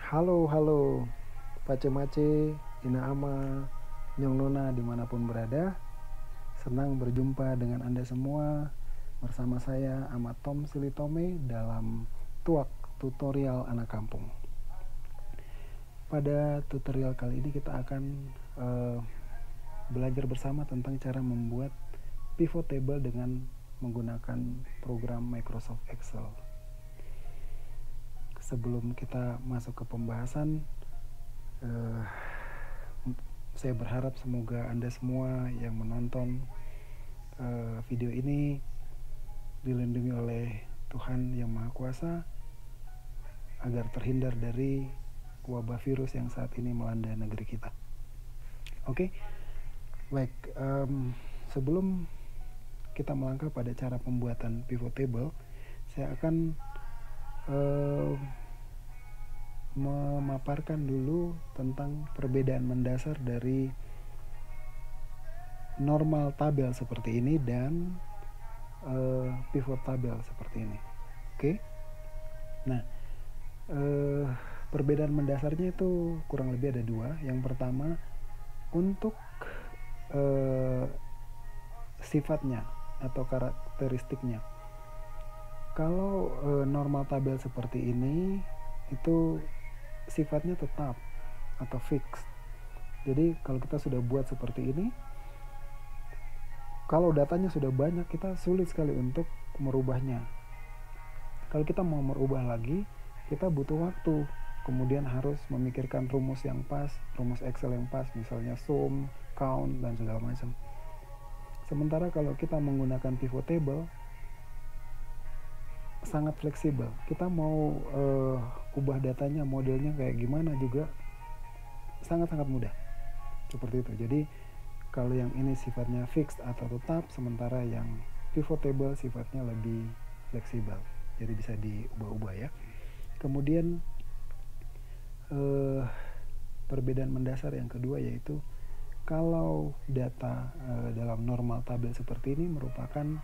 Halo, halo, Pace-mace, Ina Ama, Nyong Nona dimanapun berada. Senang berjumpa dengan Anda semua bersama saya Ahmad Tom Silitome dalam Tuak Tutorial Anak Kampung. Pada tutorial kali ini kita akan belajar bersama tentang cara membuat pivot table dengan menggunakan program Microsoft Excel. Sebelum kita masuk ke pembahasan, saya berharap semoga Anda semua yang menonton video ini dilindungi oleh Tuhan Yang Maha Kuasa agar terhindar dari wabah virus yang saat ini melanda negeri kita. Oke, baik. Sebelum kita melangkah pada cara pembuatan pivot table, saya akan memaparkan dulu tentang perbedaan mendasar dari normal tabel seperti ini dan pivot tabel seperti ini. Oke. Nah, perbedaan mendasarnya itu kurang lebih ada dua. Yang pertama, untuk sifatnya atau karakteristiknya. Kalau normal tabel seperti ini itu sifatnya tetap atau fix. Jadi kalau kita sudah buat seperti ini, kalau datanya sudah banyak, kita sulit sekali untuk merubahnya. Kalau kita mau merubah lagi, kita butuh waktu. Kemudian harus memikirkan rumus yang pas, rumus Excel yang pas, misalnya sum, count, dan segala macam. Sementara kalau kita menggunakan pivot table, sangat fleksibel. Kita mau ubah datanya, modelnya kayak gimana juga sangat-sangat mudah. Seperti itu. Jadi kalau yang ini sifatnya fixed atau tetap, sementara yang pivot table sifatnya lebih fleksibel. Jadi bisa diubah-ubah ya. Kemudian perbedaan mendasar yang kedua yaitu kalau data dalam normal tabel seperti ini merupakan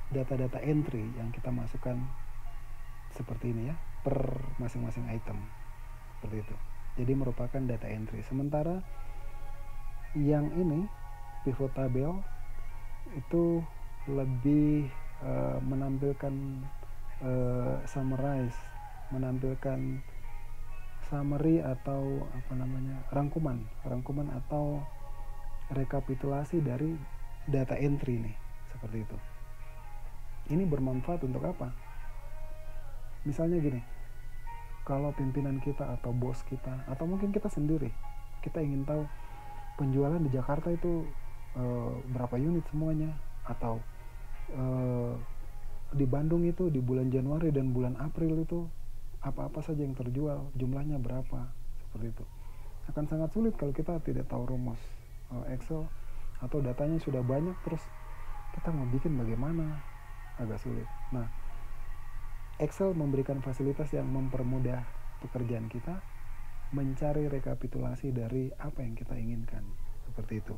data-data entry yang kita masukkan seperti ini ya, per masing-masing item. Seperti itu. Jadi merupakan data entry. Sementara yang ini pivot table itu lebih menampilkan summarize, menampilkan summary atau rangkuman atau rekapitulasi dari data entry nih, seperti itu. Ini bermanfaat untuk apa? Misalnya gini, kalau pimpinan kita atau bos kita atau mungkin kita sendiri, kita ingin tahu penjualan di Jakarta itu berapa unit semuanya, atau di Bandung itu di bulan Januari dan bulan April itu apa-apa saja yang terjual, jumlahnya berapa, seperti itu. Akan sangat sulit kalau kita tidak tahu rumus Excel atau datanya sudah banyak terus kita mau bikin bagaimana, agak sulit. Nah, Excel memberikan fasilitas yang mempermudah pekerjaan kita mencari rekapitulasi dari apa yang kita inginkan, seperti itu.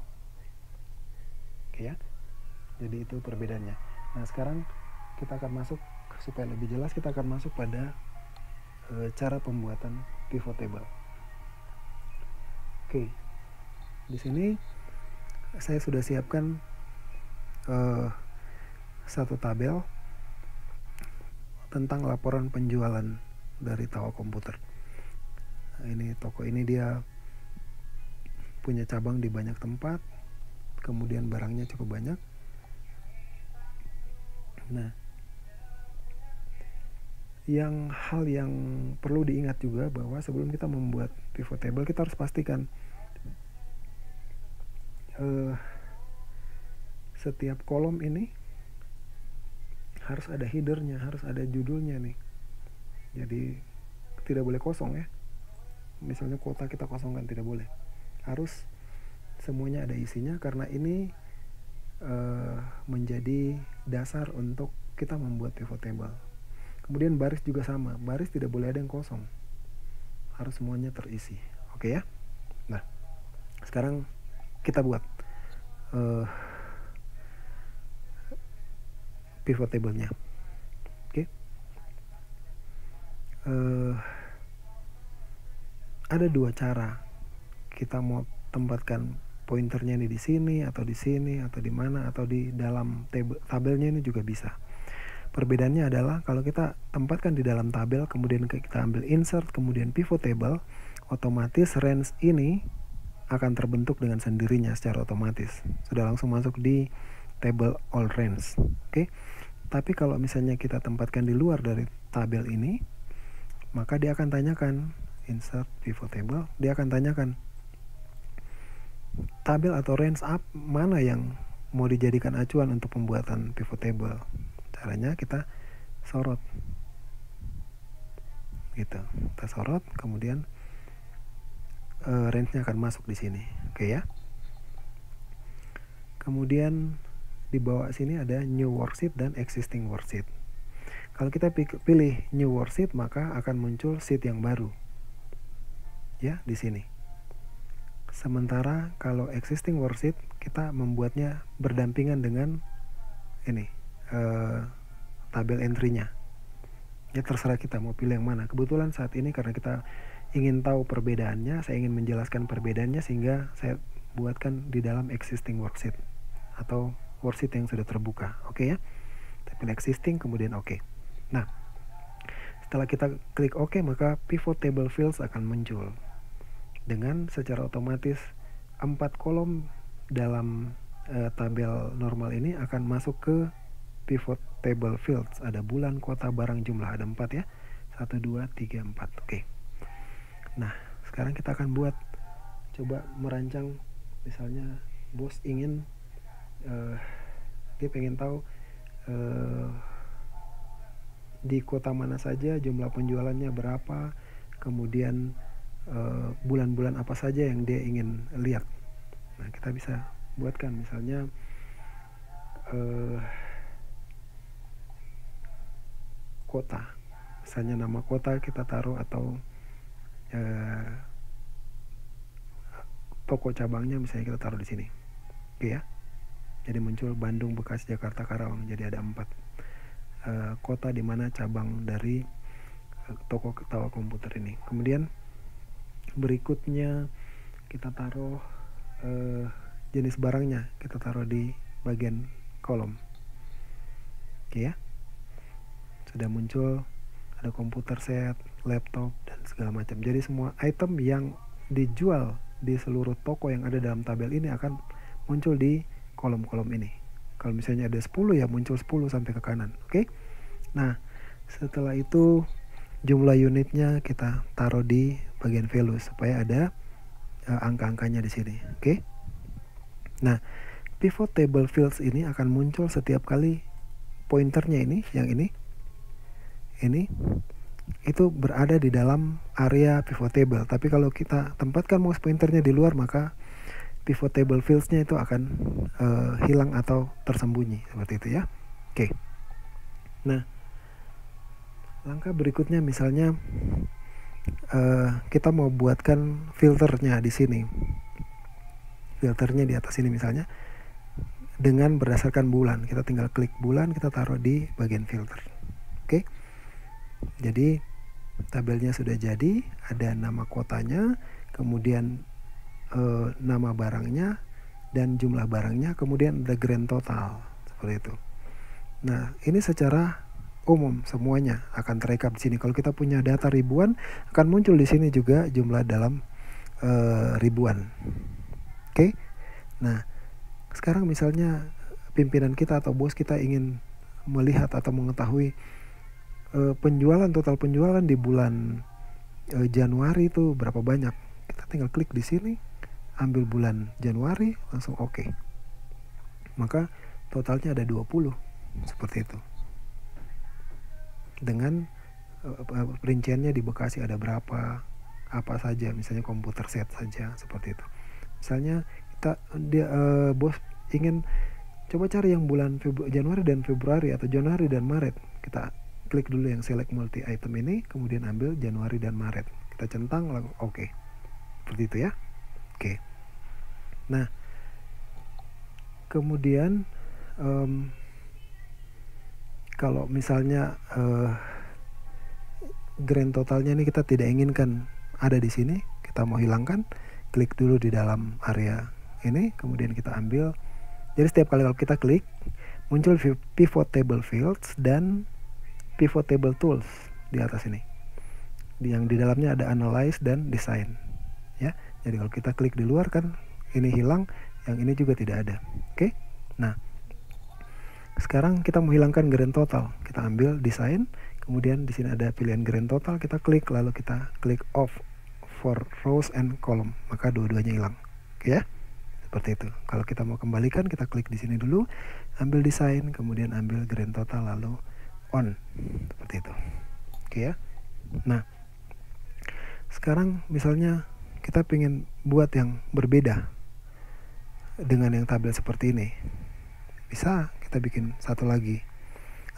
Oke ya. Jadi itu perbedaannya. Nah, sekarang kita akan masuk, supaya lebih jelas kita akan masuk pada cara pembuatan pivot table. Oke. Di sini saya sudah siapkan satu tabel tentang laporan penjualan dari Tawa Komputer. Nah, ini toko ini dia punya cabang di banyak tempat, kemudian barangnya cukup banyak. Nah, hal yang perlu diingat juga bahwa sebelum kita membuat pivot table, kita harus pastikan setiap kolom ini harus ada headernya, harus ada judulnya nih. Jadi tidak boleh kosong ya. Misalnya kuota kita kosongkan, tidak boleh. Harus semuanya ada isinya, karena ini menjadi dasar untuk kita membuat pivot table. Kemudian baris juga sama, baris tidak boleh ada yang kosong, harus semuanya terisi. Oke ya. Nah, sekarang kita buat pivot table-nya. Oke. ada dua cara kita mau tempatkan pointernya ini, di sini atau di sini atau di mana atau di dalam tabelnya ini juga bisa. Perbedaannya adalah kalau kita tempatkan di dalam tabel, kemudian kita ambil insert, kemudian pivot table, otomatis range ini akan terbentuk dengan sendirinya secara otomatis. Sudah langsung masuk di table all range. Oke. Tapi kalau misalnya kita tempatkan di luar dari tabel ini, maka dia akan tanyakan insert pivot table, dia akan tanyakan tabel atau range up mana yang mau dijadikan acuan untuk pembuatan pivot table. Caranya kita sorot gitu, kita sorot, kemudian range-nya akan masuk di sini. Oke ya. Kemudian di bawah sini ada new worksheet dan existing worksheet. Kalau kita pilih new worksheet, maka akan muncul sheet yang baru ya di sini. Sementara kalau existing worksheet, kita membuatnya berdampingan dengan ini tabel entry-nya. Ya terserah kita mau pilih yang mana. Kebetulan saat ini karena kita ingin tahu perbedaannya, saya ingin menjelaskan perbedaannya sehingga saya buatkan di dalam existing worksheet atau worksheet yang sudah terbuka. Oke ya. Kita pilih existing, kemudian oke. Nah, setelah kita klik oke, maka pivot table fields akan muncul dengan secara otomatis 4 kolom dalam tabel normal ini akan masuk ke pivot table fields. Ada bulan, kota, barang, jumlah, ada 4 ya. 1, 2, 3, 4. Oke. Nah, sekarang kita akan coba merancang. Misalnya bos ingin dia pengen tahu di kota mana saja jumlah penjualannya berapa, kemudian bulan-bulan apa saja yang dia ingin lihat. Nah, kita bisa buatkan misalnya kota, misalnya nama kota kita taruh, atau toko cabangnya misalnya kita taruh di sini. Oke ya. Jadi muncul Bandung, Bekasi, Jakarta, Karawang. Jadi ada 4 kota di mana cabang dari toko tawa komputer ini. Kemudian berikutnya kita taruh jenis barangnya, kita taruh di bagian kolom. Oke ya. Sudah muncul ada komputer set, laptop, dan segala macam. Jadi semua item yang dijual di seluruh toko yang ada dalam tabel ini akan muncul di kolom-kolom ini. Kalau misalnya ada 10 ya muncul 10 sampai ke kanan. Oke. Nah, setelah itu jumlah unitnya kita taruh di bagian value supaya ada angka-angkanya di sini. Oke. Nah, pivot table fields ini akan muncul setiap kali pointernya ini, yang ini itu berada di dalam area pivot table. Tapi kalau kita tempatkan mouse pointernya di luar, maka pivot table fields-nya itu akan hilang atau tersembunyi seperti itu ya. Oke. Nah, langkah berikutnya misalnya kita mau buatkan filternya di sini. Filternya di atas ini misalnya dengan berdasarkan bulan. Kita tinggal klik bulan, kita taruh di bagian filter. Oke. Jadi tabelnya sudah jadi, ada nama kotanya, kemudian nama barangnya dan jumlah barangnya, kemudian ada grand total seperti itu. Nah, ini secara umum semuanya akan terekap di sini. Kalau kita punya data ribuan, akan muncul di sini juga jumlah dalam ribuan. Oke. Nah, sekarang misalnya pimpinan kita atau bos kita ingin melihat atau mengetahui total penjualan di bulan Januari itu berapa banyak. Kita tinggal klik di sini, ambil bulan Januari, langsung oke. Maka totalnya ada 20 seperti itu. Dengan rinciannya di Bekasi ada berapa, apa saja, misalnya komputer set saja seperti itu. Misalnya bos ingin coba cari yang bulan Januari dan Februari atau Januari dan Maret. Kita klik dulu yang select multi item ini, kemudian ambil Januari dan Maret. Kita centang lalu oke. Seperti itu ya. Oke. Nah, kemudian kalau misalnya grand totalnya ini kita tidak inginkan ada di sini, kita mau hilangkan, klik dulu di dalam area ini, kemudian kita ambil. Jadi setiap kali kalau kita klik, muncul pivot table fields dan pivot table tools di atas ini. Yang di dalamnya ada analyze dan design. Ya, jadi kalau kita klik di luar kan ini hilang, yang ini juga tidak ada. Oke. Nah, sekarang kita mau hilangkan grand total. Kita ambil design, kemudian di sini ada pilihan grand total, kita klik, lalu kita klik off for rows and column, maka dua-duanya hilang. Oke ya. Seperti itu. Kalau kita mau kembalikan, kita klik di sini dulu, ambil desain, kemudian ambil grand total, lalu on. Seperti itu. Oke ya. Nah, sekarang misalnya kita ingin buat yang berbeda dengan yang tabel seperti ini. Bisa kita bikin satu lagi.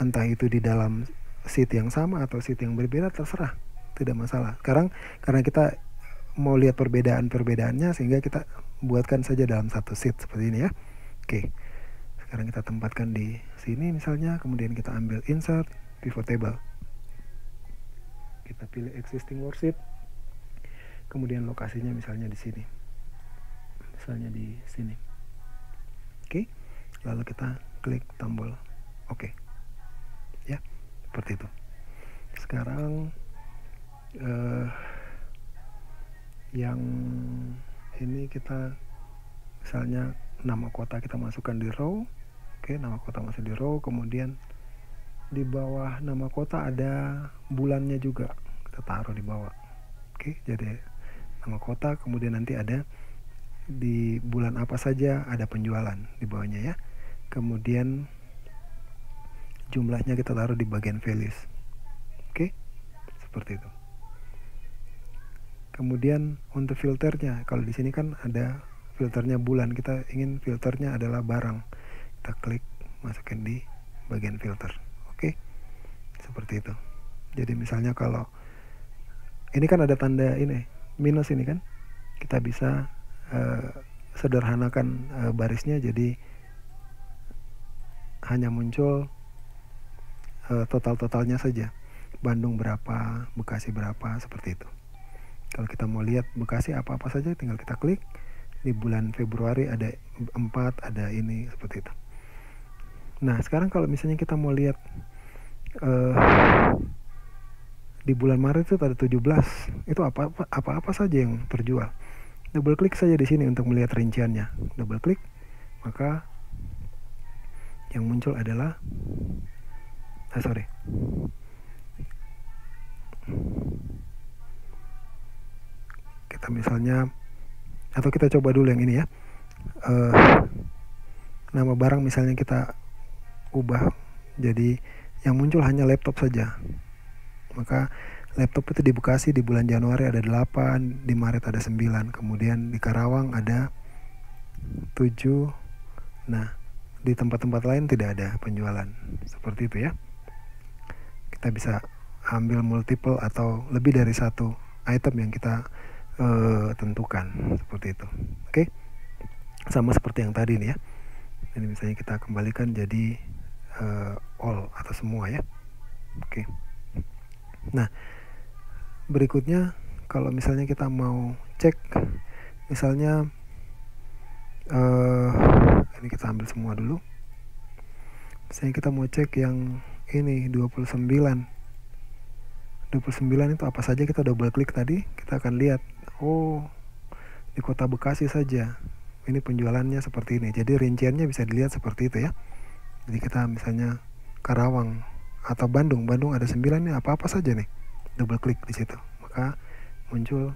Entah itu di dalam sheet yang sama atau sheet yang berbeda, terserah. Tidak masalah. Sekarang karena kita mau lihat perbedaan-perbedaannya, sehingga kita buatkan saja dalam satu sheet seperti ini ya. Oke. Sekarang kita tempatkan di sini misalnya, kemudian kita ambil insert pivot table. Kita pilih existing worksheet. Kemudian lokasinya misalnya di sini. Misalnya di sini. Oke. Lalu kita klik tombol oke. Ya, seperti itu. Sekarang yang ini kita misalnya nama kota kita masukkan di row. Oke, nama kota masuk di row, kemudian di bawah nama kota ada bulannya juga, kita taruh di bawah. Oke, jadi nama kota, kemudian nanti ada di bulan apa saja ada penjualan di bawahnya ya. Kemudian jumlahnya kita taruh di bagian values. Oke, seperti itu. Kemudian untuk filternya, kalau di sini kan ada filternya bulan, kita ingin filternya adalah barang, kita klik masukin di bagian filter. Oke, seperti itu. Jadi misalnya kalau ini kan ada tanda ini minus ini kan, kita bisa sederhanakan barisnya, jadi hanya muncul total-totalnya saja. Bandung berapa, Bekasi berapa, seperti itu. Kalau kita mau lihat Bekasi apa-apa saja, tinggal kita klik. Di bulan Februari ada 4, ada ini, seperti itu. Nah, sekarang kalau misalnya kita mau lihat di bulan Maret itu ada 17, itu apa-apa saja yang terjual. Double klik saja di sini untuk melihat rinciannya. Double klik, maka yang muncul adalah kita misalnya, atau kita coba dulu yang ini ya, nama barang misalnya kita ubah jadi yang muncul hanya laptop saja, maka laptop itu di Bekasi di bulan Januari ada 8, di Maret ada 9, kemudian di Karawang ada 7. Nah, di tempat-tempat lain tidak ada penjualan. Seperti itu ya. Kita bisa ambil multiple atau lebih dari satu item yang kita tentukan, seperti itu. Oke. Sama seperti yang tadi nih ya. Ini misalnya kita kembalikan jadi all atau semua ya. Oke. Nah, berikutnya kalau misalnya kita mau cek, misalnya ini kita ambil semua dulu. Misalnya kita mau cek yang ini 29 itu apa saja, kita double klik tadi, kita akan lihat, oh di kota Bekasi saja ini penjualannya seperti ini. Jadi rinciannya bisa dilihat seperti itu ya. Jadi kita misalnya Karawang atau Bandung ada 9 nih, apa-apa saja nih, double klik di situ, maka muncul,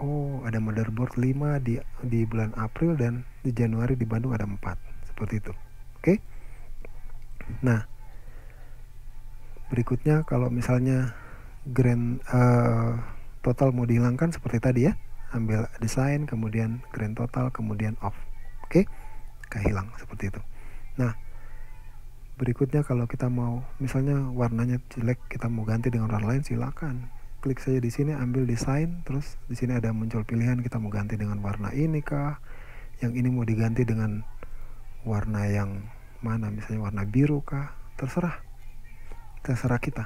oh ada motherboard 5 di bulan April, dan di Januari di Bandung ada 4, seperti itu. Oke. Nah, berikutnya kalau misalnya grand total mau dihilangkan seperti tadi ya, ambil desain, kemudian grand total, kemudian off. Oke, kayak hilang seperti itu. Nah, berikutnya kalau kita mau misalnya warnanya jelek, kita mau ganti dengan warna lain, silakan klik saja di sini, ambil desain, terus di sini ada muncul pilihan, kita mau ganti dengan warna ini kah, yang ini mau diganti dengan warna yang mana, misalnya warna biru kah, terserah kita,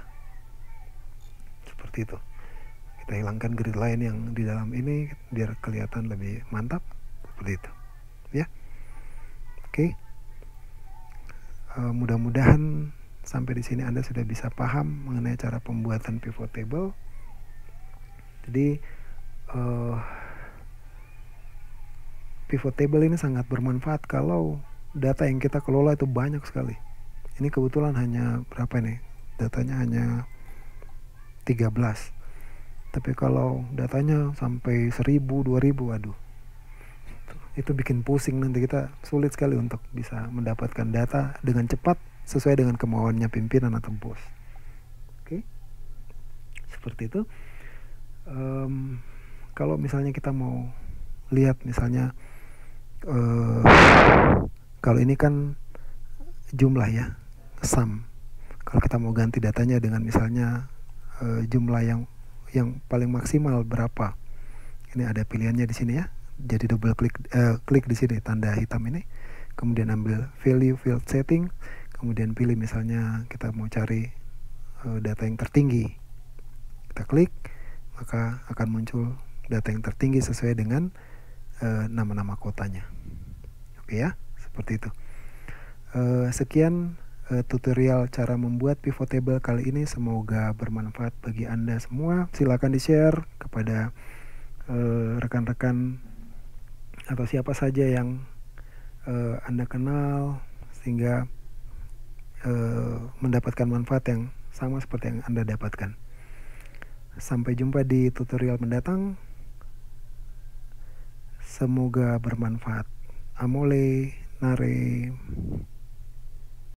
seperti itu. Kita hilangkan grid line yang di dalam ini biar kelihatan lebih mantap, seperti itu ya. Oke. Mudah-mudahan sampai di sini Anda sudah bisa paham mengenai cara pembuatan pivot table. Jadi pivot table ini sangat bermanfaat kalau data yang kita kelola itu banyak sekali. Ini kebetulan hanya berapa nih? Datanya hanya 13. Tapi kalau datanya sampai 1000, 2000, waduh. Itu bikin pusing, nanti kita sulit sekali untuk bisa mendapatkan data dengan cepat sesuai dengan kemauannya pimpinan atau bos. Oke, seperti itu. Kalau misalnya kita mau lihat misalnya kalau ini kan jumlah ya, sum. Kalau kita mau ganti datanya dengan misalnya jumlah yang paling maksimal berapa, ini ada pilihannya di sini ya. Jadi double klik di sini tanda hitam ini, kemudian ambil value field setting, kemudian pilih misalnya kita mau cari data yang tertinggi, kita klik, maka akan muncul data yang tertinggi sesuai dengan nama-nama kotanya. Oke ya, seperti itu. Sekian tutorial cara membuat pivot table kali ini, semoga bermanfaat bagi Anda semua. Silakan di-share kepada rekan-rekan atau siapa saja yang Anda kenal sehingga mendapatkan manfaat yang sama seperti yang Anda dapatkan. Sampai jumpa di tutorial mendatang. Semoga bermanfaat. Amole, nare.